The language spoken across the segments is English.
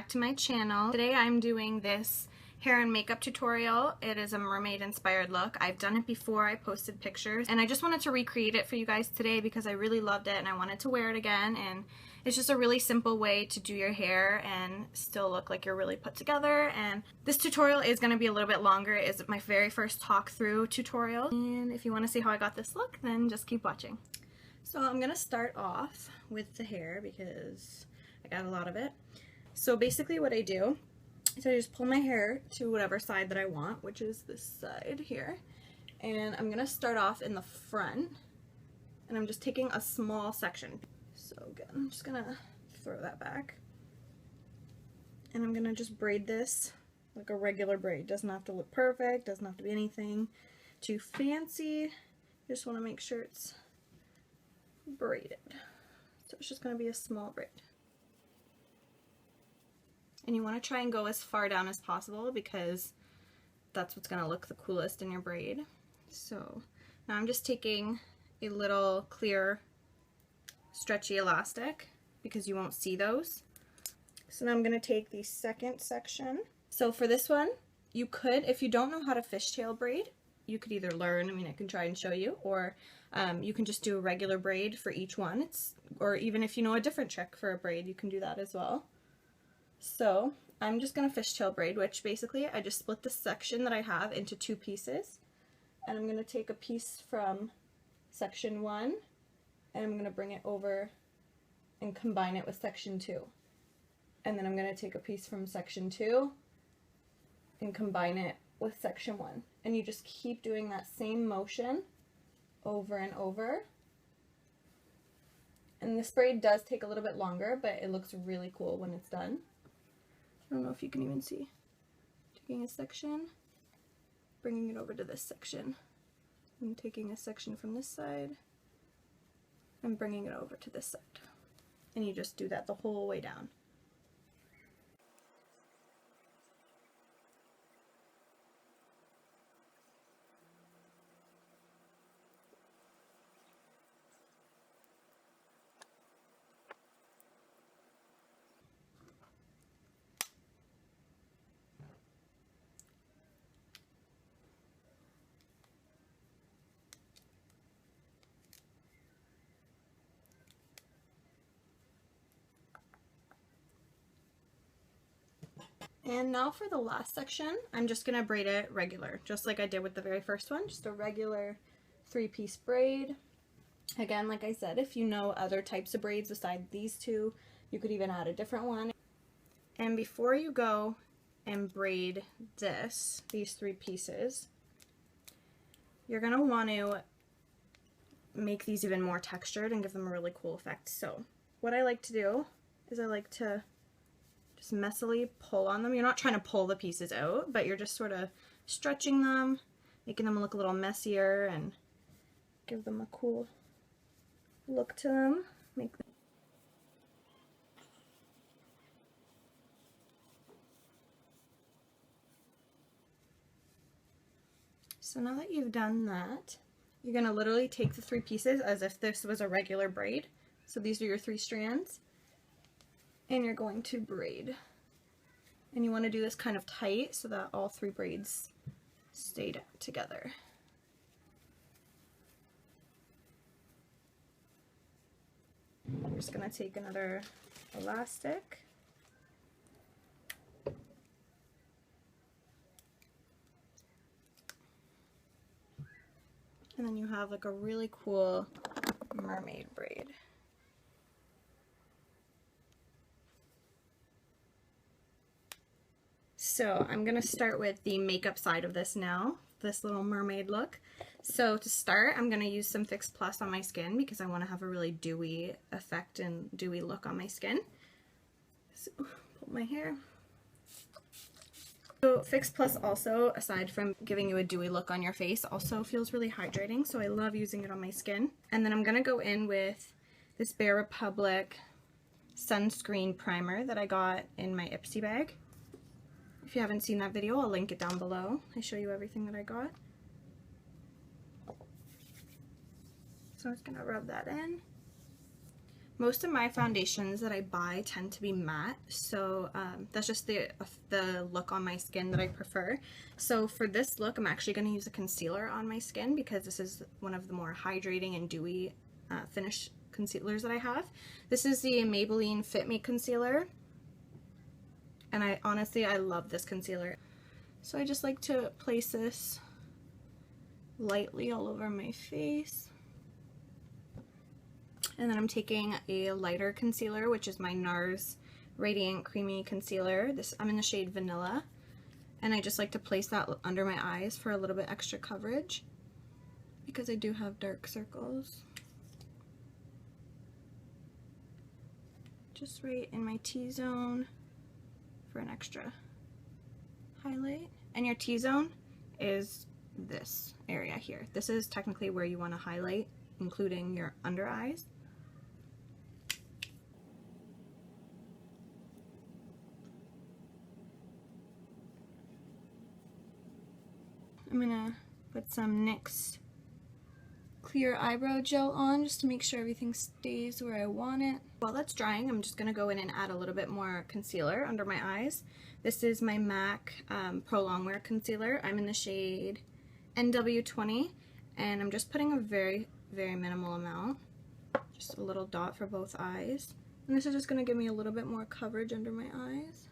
back to my channel. Today I'm doing this hair and makeup tutorial. It is a mermaid inspired look. I've done it before, I posted pictures, and I just wanted to recreate it for you guys today because I really loved it and I wanted to wear it again. And it's just a really simple way to do your hair and still look like you're really put together. And this tutorial is going to be a little bit longer. It is my very first talk through tutorial, and if you want to see how I got this look, then just keep watching. So I'm going to start off with the hair because I got a lot of it. So basically what I do is I just pull my hair to whatever side that I want, which is this side here. And I'm going to start off in the front, and I'm just taking a small section. So again, I'm just going to throw that back. And I'm going to just braid this like a regular braid. Doesn't have to look perfect, doesn't have to be anything too fancy. Just want to make sure it's braided. So it's just going to be a small braid. And you want to try and go as far down as possible because that's what's going to look the coolest in your braid. So now I'm just taking a little clear stretchy elastic because you won't see those. So now I'm going to take the second section. So for this one, you could, if you don't know how to fishtail braid, you could either learn, I can try and show you, or you can just do a regular braid for each one. Or even if you know a different trick for a braid, you can do that as well. So I'm just going to fishtail braid, which basically I just split the section that I have into two pieces. And I'm going to take a piece from section 1 and I'm going to bring it over and combine it with section 2. And then I'm going to take a piece from section 2 and combine it with section 1. And you just keep doing that same motion over and over. And this braid does take a little bit longer, but it looks really cool when it's done. I don't know if you can even see. Taking a section, bringing it over to this section. I'm taking a section from this side and bringing it over to this side. And you just do that the whole way down. And now for the last section, I'm just going to braid it regular, just like I did with the very first one, just a regular 3-piece braid. Again, like I said, if you know other types of braids besides these two, you could even add a different one. And before you go and braid these 3 pieces, you're going to want to make these even more textured and give them a really cool effect. So what I like to do is I like to just messily pull on them. You're not trying to pull the pieces out, but you're just sort of stretching them, making them look a little messier and give them a cool look to them. So now that you've done that, you're going to literally take the 3 pieces as if this was a regular braid. So these are your 3 strands. And you're going to braid. And you want to do this kind of tight so that all 3 braids stay together. I'm just going to take another elastic. And then you have like a really cool mermaid braid. So I'm going to start with the makeup side of this now, this little mermaid look. So to start, I'm going to use some Fix Plus on my skin because I want to have a really dewy effect and dewy look on my skin. So pull my hair. So Fix Plus also, aside from giving you a dewy look on your face, also feels really hydrating, so I love using it on my skin. And then I'm going to go in with this Bare Republic sunscreen primer that I got in my Ipsy bag. If you haven't seen that video, I'll link it down below. I show you everything that I got. So I'm just going to rub that in. Most of my foundations that I buy tend to be matte, so that's just the look on my skin that I prefer. So for this look, I'm actually going to use a concealer on my skin because this is one of the more hydrating and dewy finish concealers that I have. This is the Maybelline Fit Me Concealer, and I love this concealer. So I just like to place this lightly all over my face. And then I'm taking a lighter concealer, which is my NARS Radiant Creamy Concealer. I'm in the shade Vanilla. And I just like to place that under my eyes for a little bit extra coverage because I do have dark circles. Just right in my T-zone for an extra highlight. And your T-zone is this area here. This is technically where you want to highlight, including your under eyes. I'm gonna put some NYX clear eyebrow gel on just to make sure everything stays where I want it. While that's drying, I'm just gonna go in and add a little bit more concealer under my eyes. This is my MAC Pro Longwear Concealer. I'm in the shade NW20, and I'm just putting a very, very minimal amount. Just a little dot for both eyes. And this is just gonna give me a little bit more coverage under my eyes.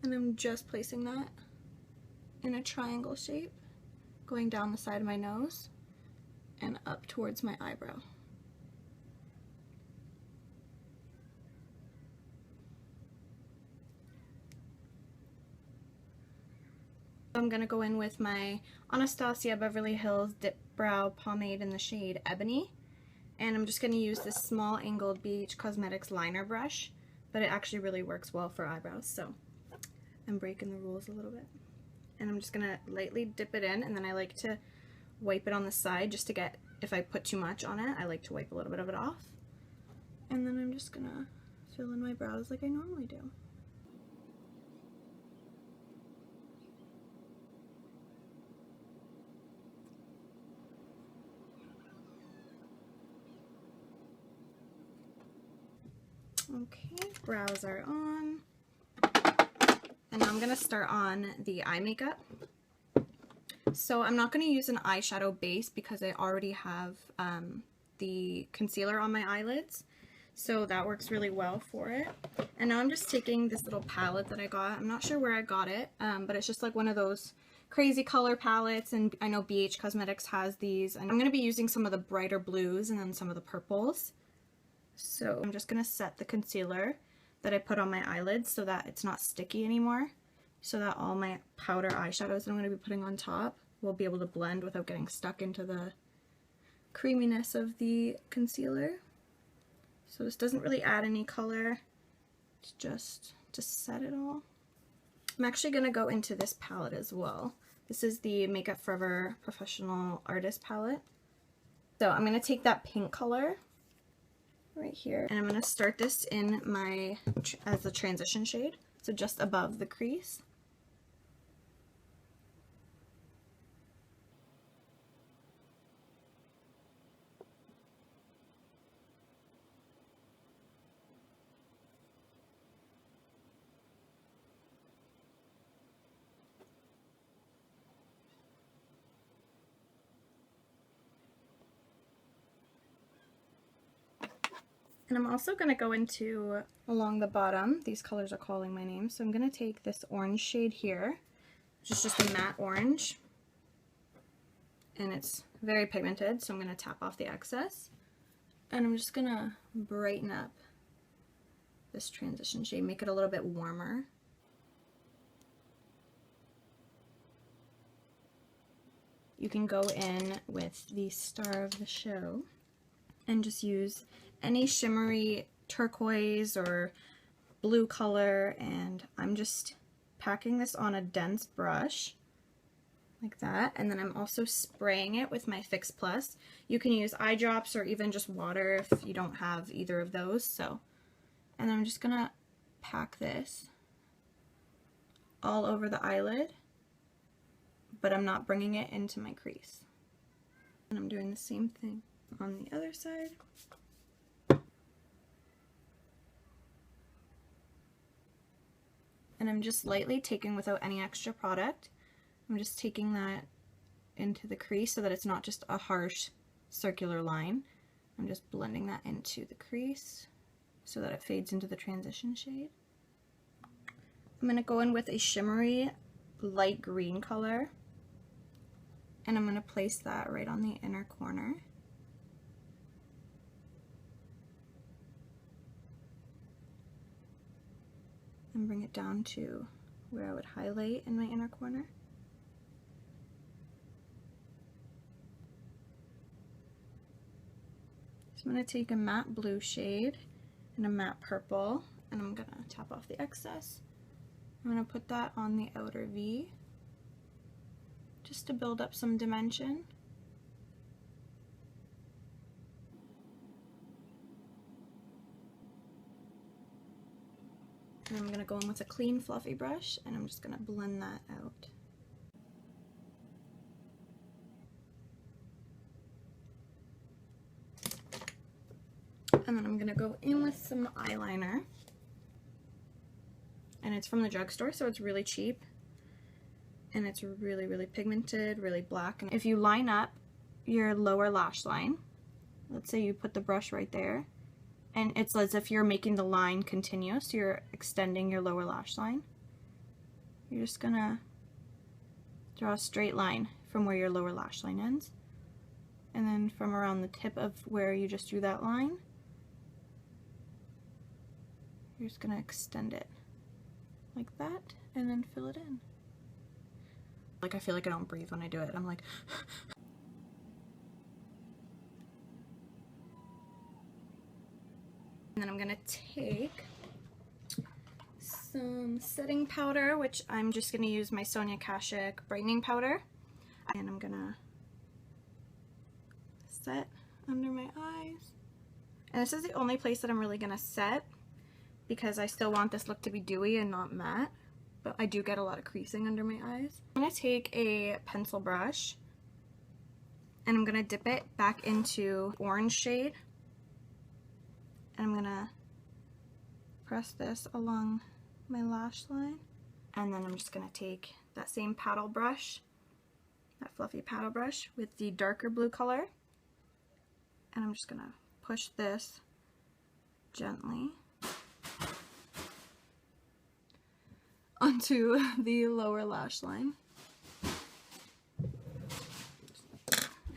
And I'm just placing that in a triangle shape, going down the side of my nose and up towards my eyebrow. I'm going to go in with my Anastasia Beverly Hills Dip Brow Pomade in the shade Ebony. And I'm just going to use this small angled BH Cosmetics liner brush, but it actually really works well for eyebrows, so I'm breaking the rules a little bit. And I'm just going to lightly dip it in, and then I like to wipe it on the side just to get, if I put too much on it, I like to wipe a little bit of it off. And then I'm just going to fill in my brows like I normally do. Okay, brows are on. And now I'm going to start on the eye makeup. So I'm not going to use an eyeshadow base because I already have the concealer on my eyelids. So that works really well for it. And now I'm just taking this little palette that I got. I'm not sure where I got it, but it's just like one of those crazy color palettes, and I know BH Cosmetics has these. And I'm going to be using some of the brighter blues and then some of the purples. So I'm just going to set the concealer that I put on my eyelids so that it's not sticky anymore, so that all my powder eyeshadows that I'm going to be putting on top will be able to blend without getting stuck into the creaminess of the concealer. So this doesn't really add any color, it's just to set it all. I'm actually going to go into this palette as well. This is the Makeup Forever Professional Artist palette. So I'm going to take that pink color right here, and I'm going to start this in my, as a transition shade, so just above the crease. And I'm also going to go into, along the bottom, these colors are calling my name, so I'm going to take this orange shade here, which is just a matte orange, and it's very pigmented, so I'm going to tap off the excess, and I'm just going to brighten up this transition shade, make it a little bit warmer. You can go in with the star of the show and just use any shimmery turquoise or blue color, and I'm just packing this on a dense brush like that, and then I'm also spraying it with my Fix Plus. You can use eye drops or even just water if you don't have either of those. So, and I'm just gonna pack this all over the eyelid, but I'm not bringing it into my crease. And I'm doing the same thing on the other side. And I'm just lightly taking, without any extra product, I'm just taking that into the crease so that it's not just a harsh circular line. I'm just blending that into the crease so that it fades into the transition shade. I'm going to go in with a shimmery light green color, and I'm going to place that right on the inner corner. And bring it down to where I would highlight in my inner corner. So I'm going to take a matte blue shade and a matte purple, and I'm going to tap off the excess. I'm going to put that on the outer V just to build up some dimension. And I'm going to go in with a clean fluffy brush, and I'm just going to blend that out. And then I'm going to go in with some eyeliner. And it's from the drugstore, so it's really cheap. And it's really, really pigmented, really black. And if you line up your lower lash line, let's say you put the brush right there, and it's as if you're making the line continuous, you're extending your lower lash line. You're just gonna draw a straight line from where your lower lash line ends. And then from around the tip of where you just drew that line, you're just gonna extend it like that and then fill it in. Like, I feel like I don't breathe when I do it. I'm like, and then I'm gonna take some setting powder, which I'm just gonna use my Sonia Kashuk brightening powder, and I'm gonna set under my eyes. And this is the only place that I'm really gonna set, because I still want this look to be dewy and not matte, but I do get a lot of creasing under my eyes. I'm gonna take a pencil brush, and I'm gonna dip it back into orange shade, and I'm gonna press this along my lash line, and then I'm just gonna take that same paddle brush, that fluffy paddle brush with the darker blue color, and I'm just gonna push this gently onto the lower lash line.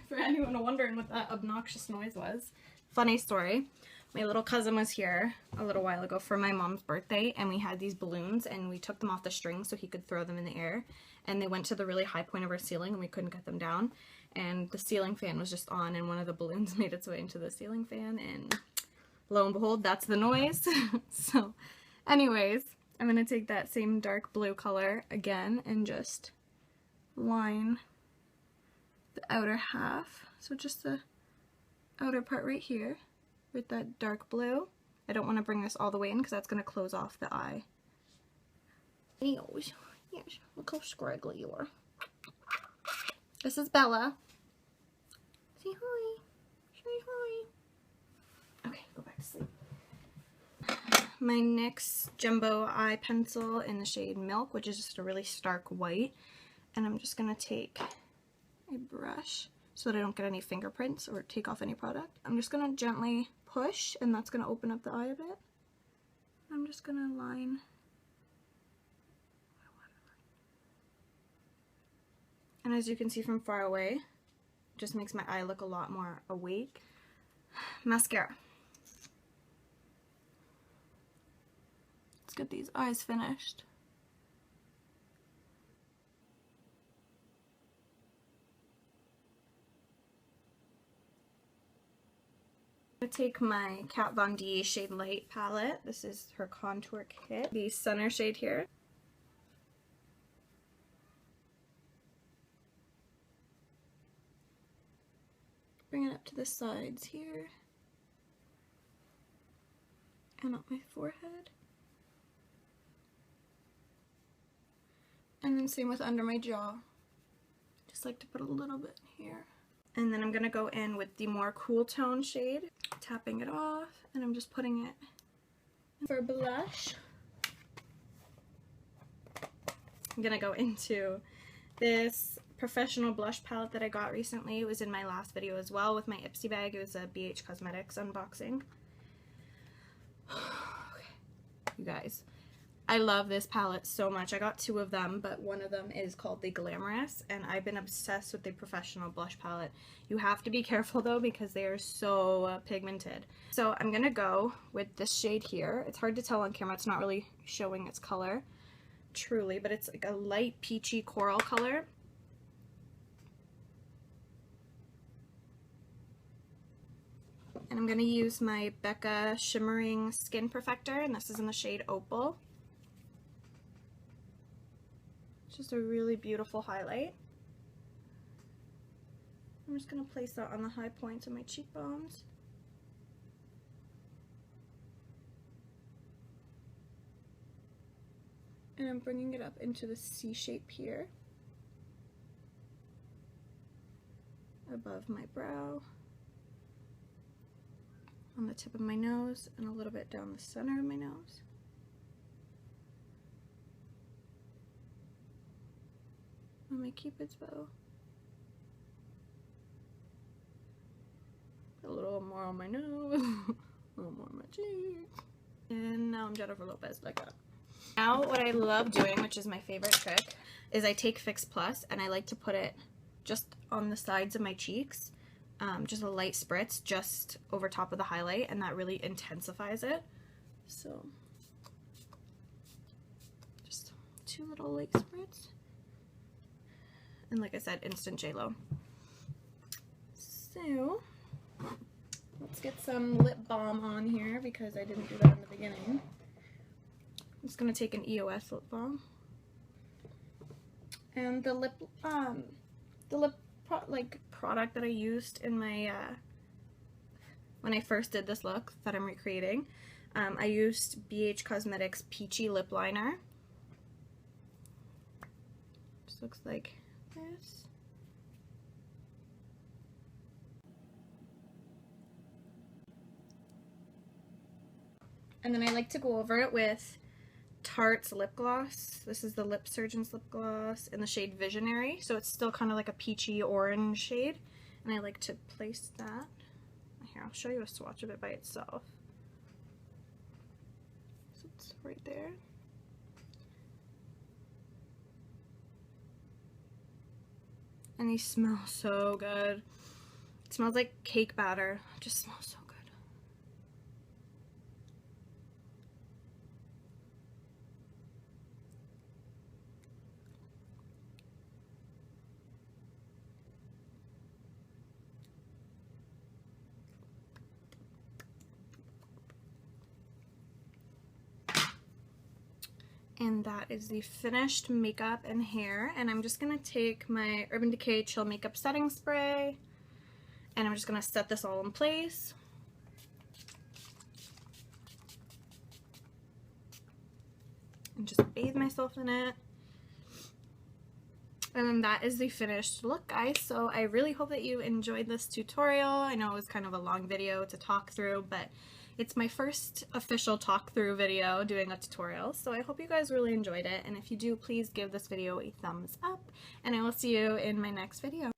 For anyone wondering what that obnoxious noise was, funny story. My little cousin was here a little while ago for my mom's birthday, and we had these balloons, and we took them off the string so he could throw them in the air, and they went to the really high point of our ceiling, and we couldn't get them down, and the ceiling fan was just on, and one of the balloons made its way into the ceiling fan, and lo and behold, that's the noise. So anyways, I'm going to take that same dark blue color again and just line the outer half, so just the outer part right here with that dark blue. I don't want to bring this all the way in because that's going to close off the eye. Anyways, yes, look how scraggly you are. This is Bella. Say hi. Say hi. Okay, go back to sleep. My NYX Jumbo Eye Pencil in the shade Milk, which is just a really stark white. And I'm just going to take a brush so that I don't get any fingerprints or take off any product. I'm just going to gently push, and that's going to open up the eye a bit. I'm just going to line my waterline. And as you can see from far away, it just makes my eye look a lot more awake. Mascara. Let's get these eyes finished. I'm going to take my Kat Von D Shade Light palette. This is her contour kit. The center shade here. Bring it up to the sides here. And up my forehead. And then same with under my jaw. Just like to put a little bit here. And then I'm going to go in with the more cool tone shade, tapping it off, and I'm just putting it for blush. I'm going to go into this professional blush palette that I got recently. It was in my last video as well with my Ipsy bag. It was a BH Cosmetics unboxing. Okay, you guys, I love this palette so much. I got 2 of them, but one of them is called the Glamorous, and I've been obsessed with the professional blush palette. You have to be careful though because they are so pigmented. So I'm gonna go with this shade here. It's hard to tell on camera, it's not really showing its color truly, but it's like a light peachy coral color. And I'm gonna use my Becca Shimmering Skin Perfector, and this is in the shade Opal. Just a really beautiful highlight. I'm just going to place that on the high points of my cheekbones. And I'm bringing it up into the C shape here, above my brow, on the tip of my nose, and a little bit down the center of my nose. On my Cupid's bow. A little more on my nose, a little more on my cheeks. And now I'm Jennifer Lopez like that. Now what I love doing, which is my favorite trick, is I take Fix Plus and I like to put it just on the sides of my cheeks. Just a light spritz just over top of the highlight, and that really intensifies it. So just 2 little light spritz. And like I said, instant J-Lo. So, let's get some lip balm on here because I didn't do that in the beginning. I'm just going to take an EOS lip balm. And the lip product that I used in my, when I first did this look that I'm recreating, I used BH Cosmetics Peachy Lip Liner. Just looks like this. And then I like to go over it with Tarte's lip gloss. This is the Lip Surgeon's lip gloss in the shade Visionary, so it's still kind of like a peachy orange shade, and I like to place that. Here, I'll show you a swatch of it by itself. So it's right there. And these smell so good. It smells like cake batter. It just smells so good. And that is the finished makeup and hair. And I'm just going to take my Urban Decay Chill Makeup Setting Spray, and I'm just going to set this all in place. And just bathe myself in it. And then that is the finished look, guys. So I really hope that you enjoyed this tutorial. I know it was kind of a long video to talk through, but it's my first official talk through video doing a tutorial, so I hope you guys really enjoyed it, and if you do, please give this video a thumbs up, and I will see you in my next video.